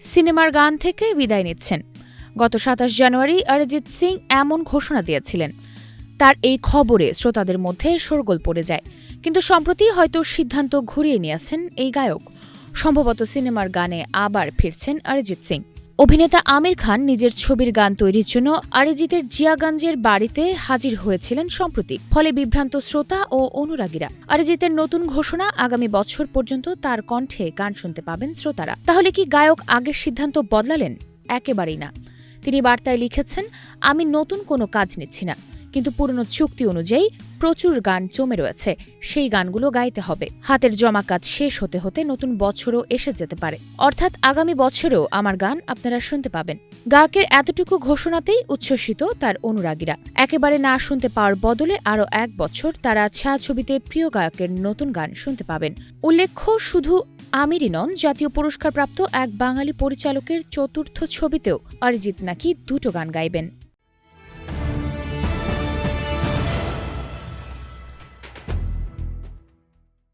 সিনেমার গান থেকে বিদায় নিচ্ছেন। গত ২৭ জানুয়ারি অরিজিৎ সিং এমন ঘোষণা দিয়েছিলেন। তার এই খবরে শ্রোতাদের মধ্যে শোরগোল পড়ে যায়। কিন্তু সম্প্রতি হয়তো সিদ্ধান্ত ঘুরিয়ে নিয়েছেন এই গায়ক। সম্ভবত সিনেমার গানে আবার ফিরছেন অরিজিৎ সিং। অভিনেতা আমির খান নিজের ছবির গান তৈরির জন্য অরিজিতের জিয়াগঞ্জের বাড়িতে হাজির হয়েছিলেন সম্প্রতি। ফলে বিভ্রান্ত শ্রোতা ও অনুরাগীরা। অরিজিতের নতুন ঘোষণা, আগামী বছর পর্যন্ত তার কণ্ঠে গান শুনতে পাবেন শ্রোতারা। তাহলে কি গায়ক আগের সিদ্ধান্ত বদলালেন? একেবারেই না। তিনি বার্তায় লিখেছেন, আমি নতুন কোনো কাজ নিচ্ছি না, কিন্তু পুরনো চুক্তি অনুযায়ী প্রচুর গান জমে রয়েছে, সেই গানগুলো গাইতে হবে। হাতের জমা কাজ শেষ হতে হতে নতুন বছরও এসে যেতে পারে, অর্থাৎ আগামী বছরেও আমার গান আপনারা শুনতে পাবেন। গায়কের এতটুকু ঘোষণাতেই উচ্ছ্বসিত তার অনুরাগীরা। একেবারে না শুনতে পাওয়ার বদলে আরও ১ বছর তারা ছায়াছবিতে প্রিয় গায়কের নতুন গান শুনতে পাবেন। উল্লেখ্য, শুধু আমিরই নন, জাতীয় পুরস্কারপ্রাপ্ত এক বাঙালি পরিচালকের চতুর্থ ছবিতেও অরিজিৎ নাকি ২টো গান গাইবেন।